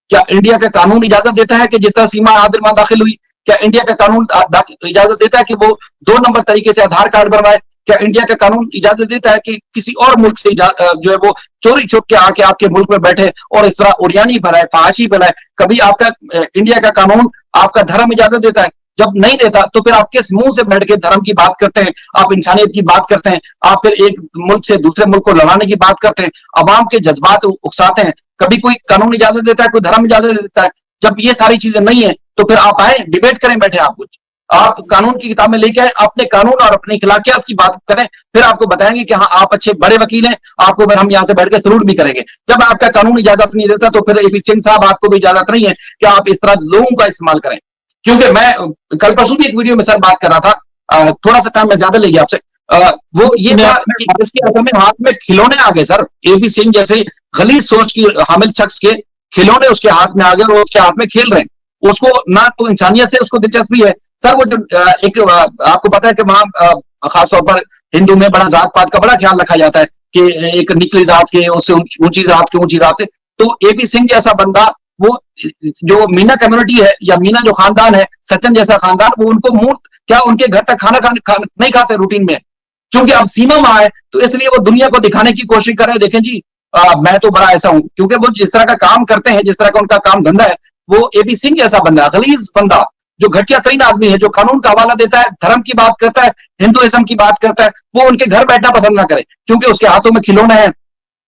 क्या इंडिया का कानून इजाजत देता है कि जिस तरह सीमा आदिल दाखिल हुई, क्या इंडिया का कानून इजाजत देता है कि वो 2 नंबर तरीके से आधार कार्ड बनवाए? क्या इंडिया का कानून इजाजत देता है कि किसी और मुल्क से जो है वो चोरी छुप के आके आपके मुल्क में बैठे और इस तरह उरियानी फैलाए, फहाशी फैलाए? कभी आपका इंडिया का कानून आपका धर्म इजाजत देता है? जब नहीं देता तो फिर आप किस मुंह से बैठ के धर्म की बात करते हैं, आप इंसानियत की बात करते हैं, आप फिर एक मुल्क से दूसरे मुल्क को लड़ाने की बात करते हैं, अवाम के जज्बात उकसाते हैं? कभी कोई कानून इजाजत देता है, कोई धर्म इजाजत देता है? जब ये सारी चीजें नहीं है तो फिर आप आए डिबेट करें, बैठे आप कुछ, आप कानून की किताब में लेके आए, अपने कानून और अपने इखलाकियात की बात करें, फिर आपको बताएंगे कि हाँ आप अच्छे बड़े वकील हैं, आपको फिर हम यहाँ से बैठ के सलूट भी करेंगे। जब आपका कानून इजाजत नहीं देता तो फिर एपी सिंह साहब आपको भी इजाजत नहीं है कि आप इस तरह लोगों का इस्तेमाल करें। क्योंकि मैं कल परसों भी एक वीडियो में सर बात कर रहा था, थोड़ा सा टाइम मैं ज्यादा ले गया आपसे, वो ये था कि इसके असल में हाथ में खिलौने आ गए सर, एपी सिंह जैसे गलीज सोच की हामिल शख्स के खिलौने उसके हाथ में आ गए और उसके हाथ में खेल रहे हैं। उसको ना तो इंसानियत से उसको दिलचस्पी है सर। वो जो एक आपको पता है कि वहां खासतौर पर हिंदू में बड़ा जात पात का बड़ा ख्याल रखा जाता है कि एक निचली जात के, उससे ऊंची जात के ऊंची जात है। तो एपी सिंह जैसा बंदा, वो जो मीना कम्युनिटी है या मीना जो खानदान है, सचिन जैसा खानदान, वो उनको मुंह क्या उनके घर तक खाना नहीं खाते रूटीन में, क्योंकि अब सीमा वहां है तो इसलिए वो दुनिया को दिखाने की कोशिश कर रहे हैं, देखें जी मैं तो बड़ा ऐसा हूं। क्योंकि वो जिस तरह का काम करते हैं, जिस तरह का उनका काम धंधा है, वो एपी सिंह जैसा बंदा, गलीज बंदा, जो घटिया तरीन आदमी है, जो कानून का हवाला देता है, धर्म की बात करता है, हिंदुइज्म की बात करता है, वो उनके घर बैठना पसंद ना करे, क्योंकि उसके हाथों में खिलौना है।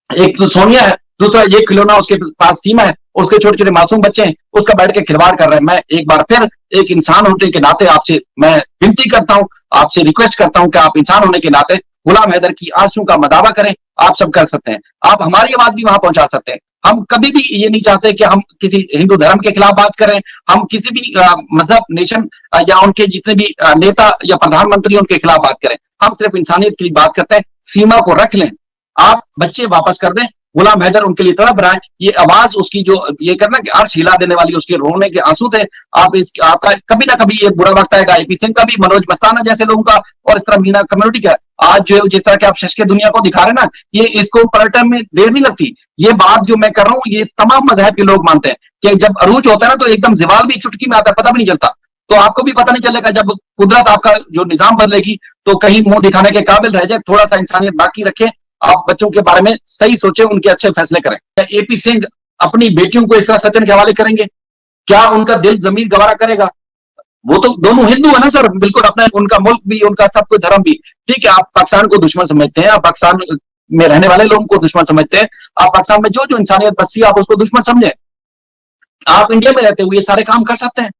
एक तो सोनिया है, दूसरा ये खिलौना उसके पास सीमा है, उसके छोटे छोटे मासूम बच्चे हैं, उसका बैठ के खिलवाड़ कर रहे हैं। मैं एक बार फिर एक इंसान होने के नाते आपसे मैं विनती करता हूं, आपसे रिक्वेस्ट करता हूं कि आप इंसान होने के नाते गुलाम हैदर की आंसू का मदावा करें। आप सब कर सकते हैं, आप हमारी आवाज भी वहां पहुंचा सकते हैं। हम कभी भी ये नहीं चाहते कि हम किसी हिंदू धर्म के खिलाफ बात करें, हम किसी भी मजहब, नेशन या उनके जितने भी नेता या प्रधानमंत्री उनके खिलाफ बात करें। हम सिर्फ इंसानियत के लिए बात करते हैं। सीमा को रख लें, आप बच्चे वापस कर दें, गुलाम हैदर उनके लिए तड़प रहा है। ये आवाज उसकी जो ये करना कि अर्श हिला देने वाली उसके रोने के आंसू थे। आपका कभी ना कभी ये बुरा वक्त आएगा, एपी सिंह का भी, मनोज मस्ताना जैसे लोगों का, और इस तरह मीना कम्युनिटी का। आज जो जिस तरह के आप शश के दुनिया को दिखा रहे हैं ना, ये इसको पलटन में देर नहीं लगती। ये बात जो मैं कर रहा हूँ ये तमाम मजहब के लोग मानते हैं कि जब अरूज होता है ना तो एकदम जिवाल भी चुटकी में आता है, पता भी नहीं चलता। तो आपको भी पता नहीं चलेगा, जब कुदरत आपका जो निजाम बदलेगी तो कहीं मुंह दिखाने के काबिल रह जाए। थोड़ा सा इंसानियत बाकी रखें, आप बच्चों के बारे में सही सोचें, उनके अच्छे फैसले करें। एपी सिंह अपनी बेटियों को इस तरह सचिन के हवाले करेंगे? क्या उनका दिल जमीर गवारा करेगा? वो तो दोनों हिंदू है ना सर, बिल्कुल अपना, उनका मुल्क भी, उनका सब कुछ धर्म भी। ठीक है, आप पाकिस्तान को दुश्मन समझते हैं, आप पाकिस्तान में रहने वाले लोगों को दुश्मन समझते हैं, आप पाकिस्तान में जो जो इंसानियत बसी आप उसको दुश्मन समझे। आप इंडिया में रहते हुए ये सारे काम कर सकते हैं।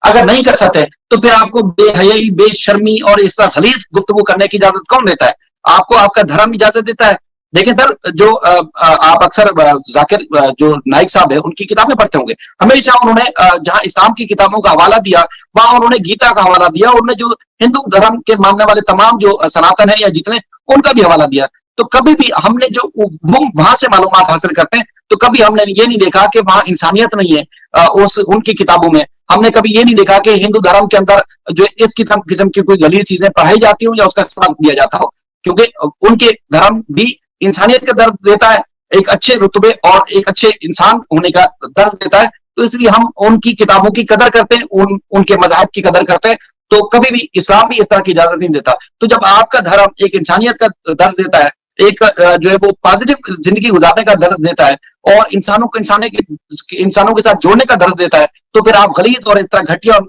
अगर नहीं कर सकते तो फिर आपको बेहयाई, बेशर्मी और इस तरह खलीज गुफ्तगू करने की इजाजत कौन देता है? आपको आपका धर्म इजाजत देता है। देखिए सर, जो आप अक्सर जाकिर जो नाइक साहब है उनकी किताबें पढ़ते होंगे, हमेशा उन्होंने जहां इस्लाम की किताबों का हवाला दिया वहां उन्होंने गीता का हवाला दिया, उन्होंने जो हिंदू धर्म के मानने वाले तमाम जो सनातन है या जितने, उनका भी हवाला दिया। तो कभी भी हमने जो वहां से मालूमात हासिल करते हैं तो कभी हमने ये नहीं देखा कि वहां इंसानियत नहीं है उस उनकी किताबों में। हमने कभी ये नहीं देखा कि हिंदू धर्म के अंदर जो इस किस्म की कोई गलीज चीजें पढ़ाई जाती हो या उसका इस्तेमाल किया जाता हो, क्योंकि उनके धर्म भी इंसानियत का दर्द देता है, एक अच्छे रुतबे और एक अच्छे इंसान होने का दर्द देता है। तो इसलिए हम उनकी किताबों की कदर करते हैं, उनके मजहब की कदर करते हैं। तो कभी भी इस्लाम भी इस तरह की इजाजत नहीं देता। तो जब आपका धर्म एक इंसानियत का दर्ज देता है, एक जो है वो पॉजिटिव जिंदगी गुजारने का दर्ज देता है और इंसानों को इंसानों के साथ जोड़ने का दर्ज देता है, तो फिर आप गलीज और इस तरह घटिया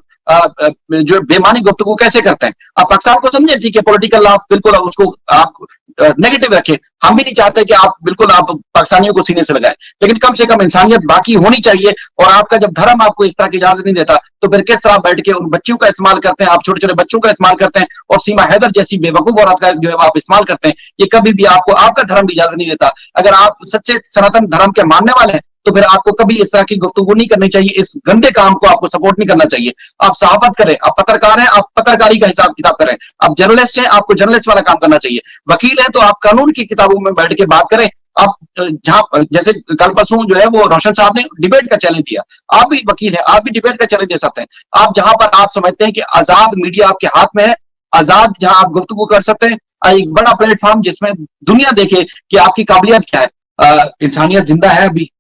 जो बेमानी गुफ्तगू कैसे करते हैं? आप पाकिस्तान को समझे, ठीक है, पॉलिटिकल आप बिल्कुल उसको आप नेगेटिव रखें, हम भी नहीं चाहते कि आप बिल्कुल आप पाकिस्तानियों को सीने से लगाएं, लेकिन कम से कम इंसानियत बाकी होनी चाहिए। और आपका जब धर्म आपको इस तरह की इजाजत नहीं देता तो फिर किस तरह बैठ के उन बच्चों का इस्तेमाल करते हैं, आप छोटे छोटे बच्चों का इस्तेमाल करते हैं और सीमा हैदर जैसी बेवकूफ औरत का जो है आप इस्तेमाल करते हैं। ये कभी भी आपको आपका धर्म भी इजाजत नहीं देता। अगर आप सच्चे सनातन धर्म के मानने वाले हैं तो फिर आपको कभी इस तरह की गुफ्तगू नहीं करनी चाहिए, इस गंदे काम को आपको सपोर्ट नहीं करना चाहिए। आप सहाफत करें, आप पत्रकार हैं, आप पत्रकारी का हिसाब किताब करें, आप जर्नलिस्ट हैं, आपको जर्नलिस्ट वाला काम करना चाहिए। वकील हैं तो आप कानून की किताबों में बैठ के बात करें। आप जहां जैसे कल परसों जो है वो रोशन साहब ने डिबेट का चैलेंज दिया, आप भी वकील हैं, आप भी डिबेट का चैलेंज दे सकते हैं। आप जहां पर आप समझते हैं कि आजाद मीडिया आपके हाथ में है, आजाद जहां आप गुफ्तगू कर सकते हैं, एक बड़ा प्लेटफॉर्म जिसमें दुनिया देखे कि आपकी काबिलियत क्या है, इंसानियत जिंदा है अभी।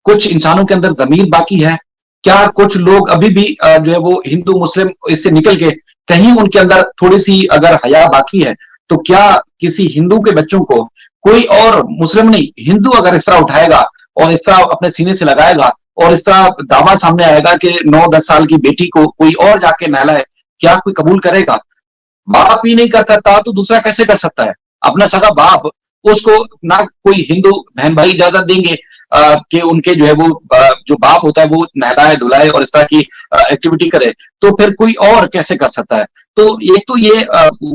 कुछ इंसानों के अंदर ज़मीर बाकी है? क्या कुछ लोग अभी भी जो है वो हिंदू मुस्लिम इससे निकल के कहीं उनके अंदर थोड़ी-सी अगर हया बाकी है, तो क्या किसी हिंदू के बच्चों को कोई और मुस्लिम नहीं, हिंदू अगर इस तरह उठाएगा और इस तरह अपने सीने से लगाएगा और इस तरह दावा सामने आएगा कि 9-10 साल की बेटी को कोई और जाके नहलाए, क्या कोई कबूल करेगा? बाप ही नहीं कर सकता तो दूसरा कैसे कर सकता है? अपना सगा बाप, उसको ना कोई हिंदू बहन भाई इजाजत देंगे कि उनके जो है वो जो बाप होता है वो नहलाए धुलाए और इस तरह की एक्टिविटी करे, तो फिर कोई और कैसे कर सकता है? तो एक तो ये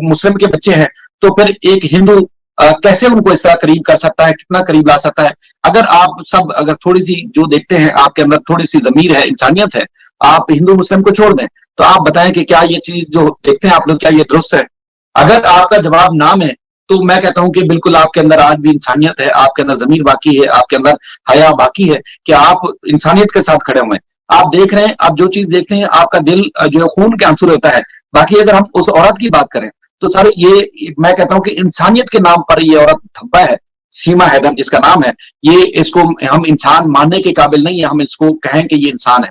मुस्लिम के बच्चे हैं, तो फिर एक हिंदू कैसे उनको इस तरह करीब कर सकता है, कितना करीब ला सकता है? अगर आप सब अगर थोड़ी सी जो देखते हैं आपके अंदर थोड़ी सी जमीर है, इंसानियत है, आप हिंदू मुस्लिम को छोड़ दें, तो आप बताएं कि क्या ये चीज जो देखते हैं आप लोग, क्या ये दुरुस्त है? अगर आपका जवाब नाम है, तो मैं कहता हूं कि बिल्कुल आपके अंदर आज भी इंसानियत है, आपके अंदर जमीर बाकी है, आपके अंदर हया बाकी है कि आप इंसानियत के साथ खड़े हुए हैं। आप देख रहे हैं, आप जो चीज देखते हैं, आपका दिल जो है खून के आंसू रहता है। बाकी अगर हम उस औरत की बात करें, तो सर ये मैं कहता हूं कि इंसानियत के नाम पर ये औरत धब्बा है, सीमा हैदर जिसका नाम है, ये इसको हम इंसान मानने के काबिल नहीं है, हम इसको कहें कि ये इंसान है।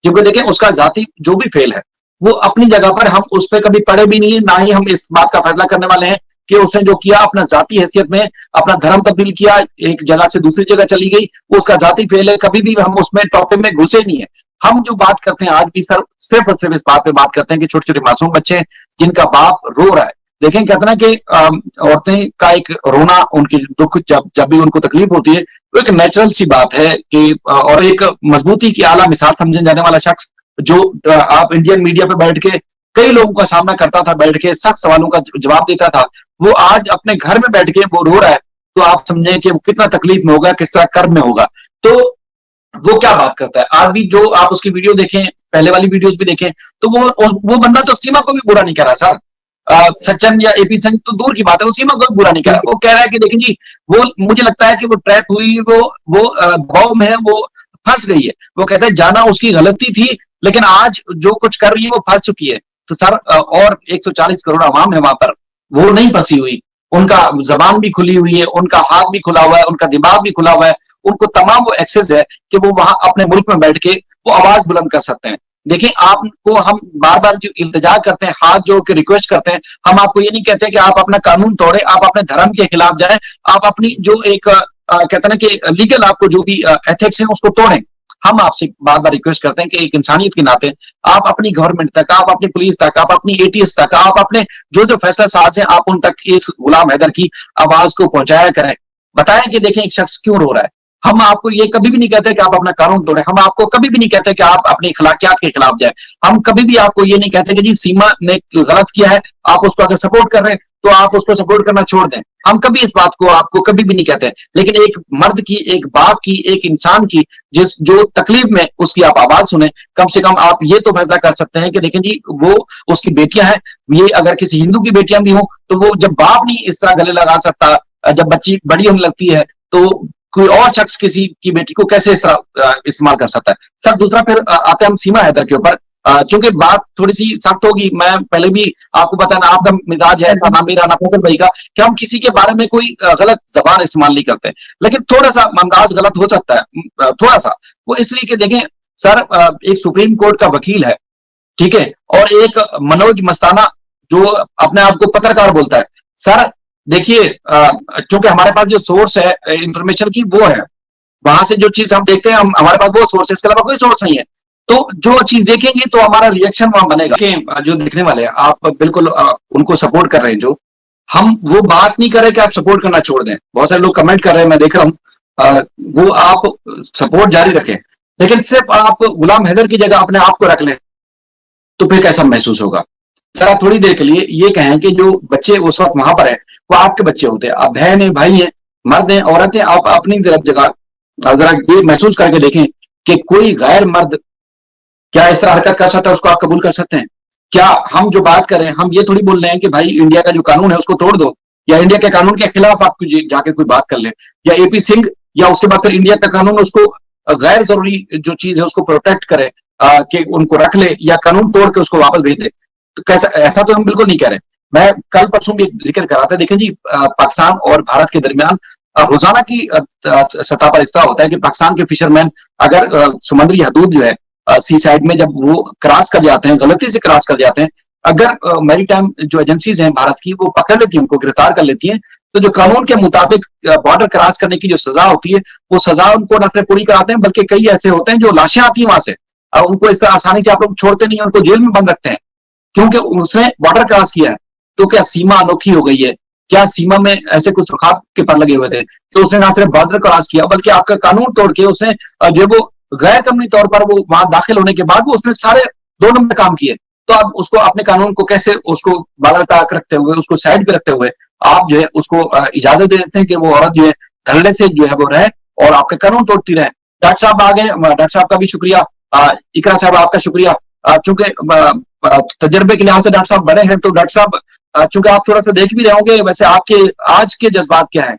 क्योंकि देखें उसका जाति जो भी फेल है, वो अपनी जगह पर, हम उस पर कभी पढ़े भी नहीं है, ना ही हम इस बात का फैसला करने वाले हैं कि उसने जो किया अपना जाति हैसियत में अपना धर्म तब्दील किया, एक जगह से दूसरी जगह चली गई, उसका जाति फेल है, कभी भी हम उसमें टॉपिक में घुसे नहीं है। हम जो बात करते हैं आज भी सर सिर्फ और सिर्फ इस बात पे बात करते हैं कि छोटे छोटे मासूम बच्चे हैं जिनका बाप रो रहा है। देखें कहते ना कि औरतें का एक रोना, उनकी दुख जब जब भी उनको तकलीफ होती है, वो एक नेचुरल सी बात है कि और एक मजबूती की आला मिसाल समझे जाने वाला शख्स जो आप इंडियन मीडिया पे बैठ के कई लोगों का सामना करता था, बैठ के सख्त सवालों का जवाब देता था, वो आज अपने घर में बैठ के वो रो रहा है, तो आप समझें कि वो कितना तकलीफ में होगा, किस तरह कर्म में होगा। तो वो क्या बात करता है आज भी, जो आप उसकी वीडियो देखें, पहले वाली वीडियोस भी देखें, तो वो बंदा तो सीमा को भी बुरा नहीं कर रहा सर। सचिन या एपी सिंह तो दूर की बात है, वो सीमा को बुरा नहीं कर रहा, वो कह रहा है कि देखिए जी, वो मुझे लगता है कि वो ट्रैप हुई, वो दबाव में है, वो फंस गई है। वो कहता है जाना उसकी गलती थी, लेकिन आज जो कुछ कर रही है वो फंस चुकी है। तो सर और 140 करोड़ आवाम है वहां पर, वो नहीं फंसी हुई, उनका जबान भी खुली हुई है, उनका हाथ भी खुला हुआ है, उनका दिमाग भी खुला हुआ है, उनको तमाम वो एक्सेस है कि वो वहां अपने मुल्क में बैठ के वो आवाज बुलंद कर सकते हैं। देखिए आपको हम बार बार जो इल्तिजा करते हैं, हाथ जोड़ के रिक्वेस्ट करते हैं, हम आपको ये नहीं कहते कि आप अपना कानून तोड़े, आप अपने धर्म के खिलाफ जाए, आप अपनी जो एक कहते हैं ना कि लीगल आपको जो भी एथिक्स है उसको तोड़ें। हम आपसे बार बार रिक्वेस्ट करते हैं कि एक इंसानियत के नाते आप अपनी गवर्नमेंट तक, आप अपनी पुलिस तक, आप अपनी एटीएस तक, आप अपने जो जो फैसला साज हैं, आप उन तक इस गुलाम हैदर की आवाज को पहुंचाया करें। बताएं कि देखें एक शख्स क्यों रो रहा है। हम आपको ये कभी भी नहीं कहते कि आप अपना कानून तोड़े, हम आपको कभी भी नहीं कहते कि आप अपनी अखलाकियात के खिलाफ जाए, हम कभी भी आपको ये नहीं कहते कि जी सीमा ने गलत किया है, आप उसको अगर सपोर्ट कर रहे हैं तो आप उसको सपोर्ट करना छोड़ दें। हम कभी इस बात को आपको कभी भी नहीं कहते, लेकिन एक मर्द की, एक बाप की, एक इंसान की जिस जो तकलीफ में, उसकी आप आवाज सुने। कम से कम आप ये तो फैसला कर सकते हैं कि देखें जी, वो उसकी बेटियां हैं, ये अगर किसी हिंदू की बेटियां भी हों, तो वो जब बाप नहीं इस तरह गले लगा सकता, जब बच्ची बड़ी होने लगती है, तो कोई और शख्स किसी की बेटी को कैसे इस तरह इस्तेमाल कर सकता है। सर दूसरा फिर आते हम सीमा हैदर के ऊपर, चूंकि बात थोड़ी सी सख्त होगी, मैं पहले भी आपको पता ना, आपका मिजाज है ना मेरा ना फैसल भाई का, कि हम किसी के बारे में कोई गलत जबान इस्तेमाल नहीं करते, लेकिन थोड़ा सा अंदाज गलत हो सकता है, थोड़ा सा। वो इसलिए कि देखें सर, एक सुप्रीम कोर्ट का वकील है, ठीक है, और एक मनोज मस्ताना जो अपने आप को पत्रकार बोलता है। सर देखिए, चूंकि हमारे पास जो सोर्स है इंफॉर्मेशन की वो है, वहां से जो चीज हम देखते हैं, हम हमारे पास वो सोर्स है, इसके अलावा कोई सोर्स नहीं है। तो जो चीज देखेंगे तो हमारा रिएक्शन वहां बनेगा कि जो देखने वाले हैं, आप बिल्कुल उनको सपोर्ट कर रहे हैं, जो हम वो बात नहीं कर रहे कि आप सपोर्ट करना छोड़ दें। बहुत सारे लोग कमेंट कर रहे हैं, मैं देख रहा हूं, वो आप सपोर्ट जारी रखें, लेकिन सिर्फ आप गुलाम हैदर की जगह अपने आप को रख लें, तो फिर कैसा महसूस होगा। सर आप थोड़ी देर के लिए ये कहें कि जो बच्चे उस वक्त वहां पर है वो आपके बच्चे होते हैं, आप बहन है, भाई है, मर्द है, औरत है, आप अपनी जगह अगर ये महसूस करके देखें कि कोई गैर मर्द क्या इस तरह हरकत कर सकता है, उसको आप कबूल कर सकते हैं क्या? हम जो बात कर रहे हैं, हम ये थोड़ी बोल रहे हैं कि भाई इंडिया का जो कानून है उसको तोड़ दो, या इंडिया के कानून के खिलाफ आप जाके कोई बात कर ले, या एपी सिंह या उसके बाद फिर इंडिया का कानून उसको गैर जरूरी जो चीज है उसको प्रोटेक्ट करे, कि उनको रख ले या कानून तोड़ के उसको वापस भेज दे। तो कैसा, ऐसा तो हम बिल्कुल नहीं कह रहे। मैं कल परसों भी जिक्र कर रहा था, देखें जी, पाकिस्तान और भारत के दरमियान रोजाना की सतह पर इस तरह होता है कि पाकिस्तान के फिशरमैन अगर समुद्री हदूद जो है सी साइड में जब वो क्रॉस कर जाते हैं, गलती से क्रॉस कर जाते हैं, अगर मैरी टाइम जो एजेंसीज हैं भारत की वो पकड़ लेती हैं, उनको गिरफ्तार कर लेती हैं, तो जो कानून के मुताबिक बॉर्डर क्रॉस करने की जो सजा होती है वो सजा उनको न सिर्फ पूरी कराते हैं बल्कि कई ऐसे होते हैं जो लाशें आती हैं वहां से, उनको इस तरह आसानी से आप लोग छोड़ते नहीं है, उनको जेल में बंद रखते हैं क्योंकि उसने बॉर्डर क्रॉस किया है। तो क्या सीमा अनोखी हो गई है? क्या सीमा में ऐसे कुछ रुकावट के पर लगे हुए थे कि उसने ना सिर्फ बॉर्डर क्रॉस किया बल्कि आपका कानून तोड़ के उसने जो वो गैर कानूनी तौर पर वो वहां दाखिल होने के बाद वो उसने सारे 2 नंबर काम किए। तो आप उसको अपने कानून को कैसे उसको बालाताक रखते हुए उसको साइड पे रखते हुए आप जो है उसको इजाजत दे देते हैं कि वो औरत जो है धरने से जो है वो रहे और आपके कानून तोड़ती रहे। डॉक्टर साहब आ गए, डॉक्टर साहब का भी शुक्रिया, इकरा साहब आपका शुक्रिया। चूंकि तजर्बे के लिहाज से डॉक्टर साहब बड़े हैं तो डॉक्टर साहब चूंकि आप थोड़ा सा देख भी रहे होंगे, वैसे आपके आज के जज्बात क्या है?